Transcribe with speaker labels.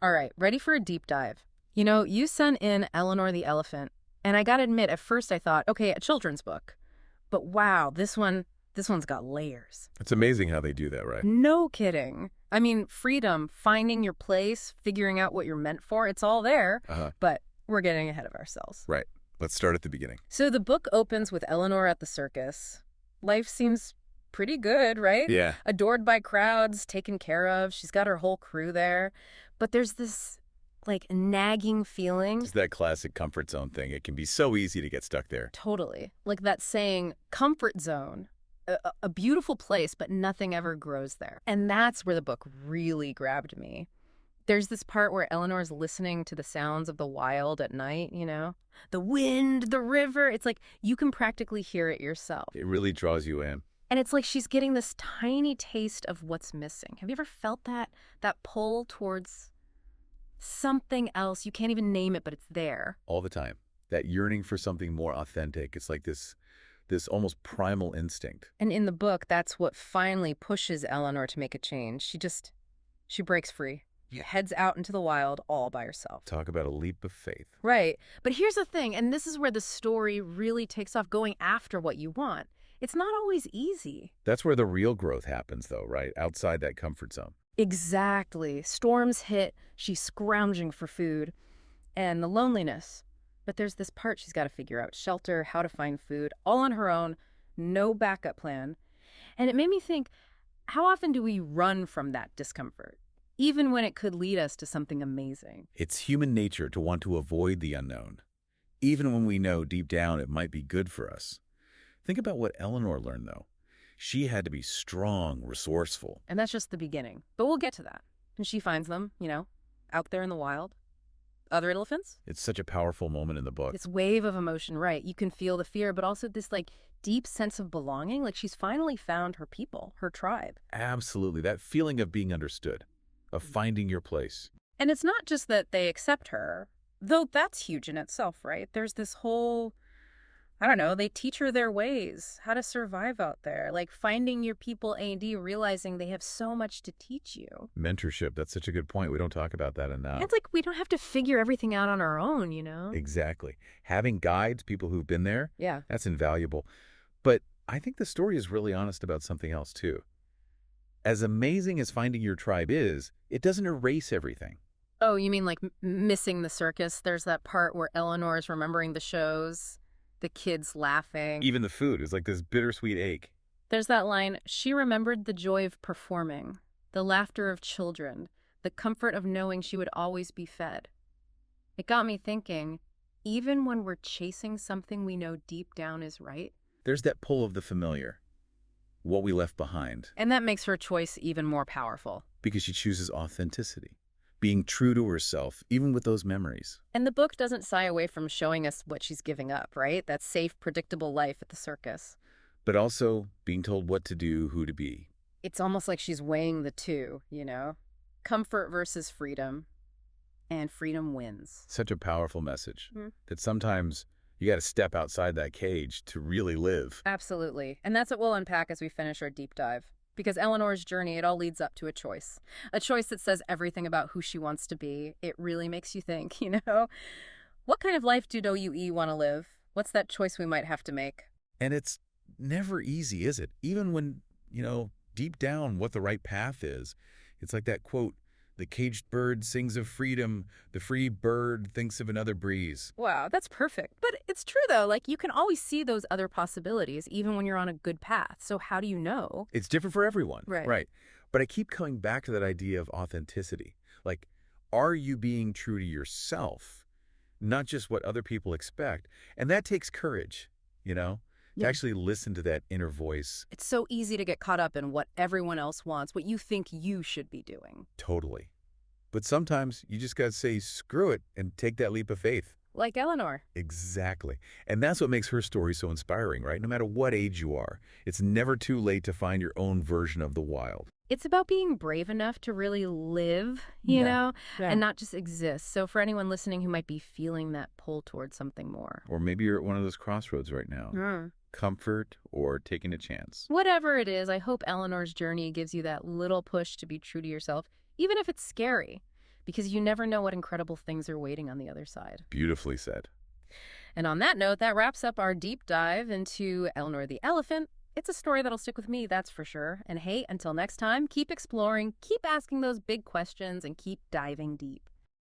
Speaker 1: All right, ready for a deep dive. You know, you sent in Eleanor the elephant, and I gotta admit, at first I thought, okay, a children's book. But wow, this one's got layers.
Speaker 2: It's amazing how they do that, right?
Speaker 1: No kidding. I mean, freedom, finding your place, figuring out what you're meant for, it's all there,
Speaker 2: Uh-huh.
Speaker 1: but we're getting ahead of ourselves.
Speaker 2: Right. Let's start at the beginning.
Speaker 1: So the book opens with Eleanor at the circus. Life seems pretty good, right?
Speaker 2: Yeah.
Speaker 1: Adored by crowds, taken care of. She's got her whole crew there. But there's this, like, nagging feeling.
Speaker 2: It's that classic comfort zone thing. It can be so easy to get stuck there.
Speaker 1: Totally. Like that saying, comfort zone. A beautiful place, but nothing ever grows there. And that's where the book really grabbed me. There's this part where Eleanor's listening to the sounds of the wild at night, you know? The wind, the river. It's like you can practically hear it yourself.
Speaker 2: It really draws you in.
Speaker 1: And it's like she's getting this tiny taste of what's missing. Have you ever felt that? That pull towards something else. You can't even name it, but it's there.
Speaker 2: All the time. That yearning for something more authentic. It's like this almost primal instinct.
Speaker 1: And in the book, that's what finally pushes Eleanor to make a change. She breaks free.
Speaker 2: Yeah.
Speaker 1: Heads out into the wild all by herself.
Speaker 2: Talk about a leap of faith.
Speaker 1: Right. But here's the thing, and this is where the story really takes off, going after what you want. It's not always easy.
Speaker 2: That's where the real growth happens, though, right? Outside that comfort zone.
Speaker 1: Exactly. Storms hit, she's scrounging for food, and the loneliness. But there's this part she's got to figure out: shelter, how to find food, all on her own, no backup plan. And it made me think, how often do we run from that discomfort, even when it could lead us to something amazing?
Speaker 2: It's human nature to want to avoid the unknown, even when we know deep down it might be good for us. Think about what Eleanor learned, though. She had to be strong, resourceful.
Speaker 1: And that's just the beginning. But we'll get to that. And she finds them, you know, out there in the wild. Other elephants?
Speaker 2: It's such a powerful moment in the book.
Speaker 1: This wave of emotion, right? You can feel the fear, but also this, like, deep sense of belonging. Like she's finally found her people, her tribe.
Speaker 2: Absolutely. That feeling of being understood, of finding your place.
Speaker 1: And it's not just that they accept her, though that's huge in itself, right? There's this whole, I don't know, they teach her their ways, how to survive out there. Like finding your people A&D, realizing they have so much to teach you.
Speaker 2: Mentorship, that's such a good point. We don't talk about that enough.
Speaker 1: It's like we don't have to figure everything out on our own, you know?
Speaker 2: Exactly. Having guides, people who've been there,
Speaker 1: Yeah.
Speaker 2: that's invaluable. But I think the story is really honest about something else, too. As amazing as finding your tribe is, it doesn't erase everything.
Speaker 1: Oh, you mean like missing the circus? There's that part where Eleanor is remembering the shows, the kids laughing.
Speaker 2: Even the food is like this bittersweet ache.
Speaker 1: There's that line, she remembered the joy of performing, the laughter of children, the comfort of knowing she would always be fed. It got me thinking, even when we're chasing something we know deep down is right.
Speaker 2: There's that pull of the familiar, what we left behind,
Speaker 1: And that makes her choice even more powerful.
Speaker 2: because she chooses authenticity, being true to herself, even with those memories.
Speaker 1: And the book doesn't shy away from showing us what she's giving up, right? That safe, predictable life at the circus.
Speaker 2: But also being told what to do, who to be.
Speaker 1: It's almost like she's weighing the two, you know? Comfort versus freedom. And freedom wins.
Speaker 2: Such a powerful message
Speaker 1: Mhm.
Speaker 2: that sometimes you got to step outside that cage to really live.
Speaker 1: Absolutely. And that's what we'll unpack as we finish our deep dive. Because Eleanor's journey, it all leads up to a choice. A choice that says everything about who she wants to be. It really makes you think, you know? What kind of life do OUE want to live? What's that choice we might have to make?
Speaker 2: And it's never easy, is it? Even when, deep down what the right path is. It's like that quote, "The caged bird sings of freedom, the free bird thinks of another breeze."
Speaker 1: Wow, that's perfect. But it's true, though. Like, you can always see those other possibilities, even when you're on a good path. So how do you know?
Speaker 2: It's different for everyone.
Speaker 1: Right.
Speaker 2: Right. But I keep coming back to that idea of authenticity. Like, are you being true to yourself, not just what other people expect? And that takes courage, to
Speaker 1: Yeah.
Speaker 2: actually listen to that inner voice.
Speaker 1: It's so easy to get caught up in what everyone else wants, what you think you should be doing.
Speaker 2: Totally. But sometimes you just got to say, screw it, and take that leap of faith.
Speaker 1: Like Eleanor.
Speaker 2: Exactly. And that's what makes her story so inspiring, right? No matter what age you are, it's never too late to find your own version of the wild.
Speaker 1: It's about being brave enough to really live, you know,
Speaker 2: Yeah.
Speaker 1: and not just exist. So for anyone listening who might be feeling that pull towards something more.
Speaker 2: Or maybe you're at one of those crossroads right now. Comfort or taking a chance.
Speaker 1: Whatever it is, I hope Eleanor's journey gives you that little push to be true to yourself, even if it's scary. because you never know what incredible things are waiting on the other side.
Speaker 2: Beautifully said.
Speaker 1: And on that note, that wraps up our deep dive into Eleanor the elephant. It's a story that'll stick with me, that's for sure. And hey, until next time, keep exploring, keep asking those big questions, and keep diving deep.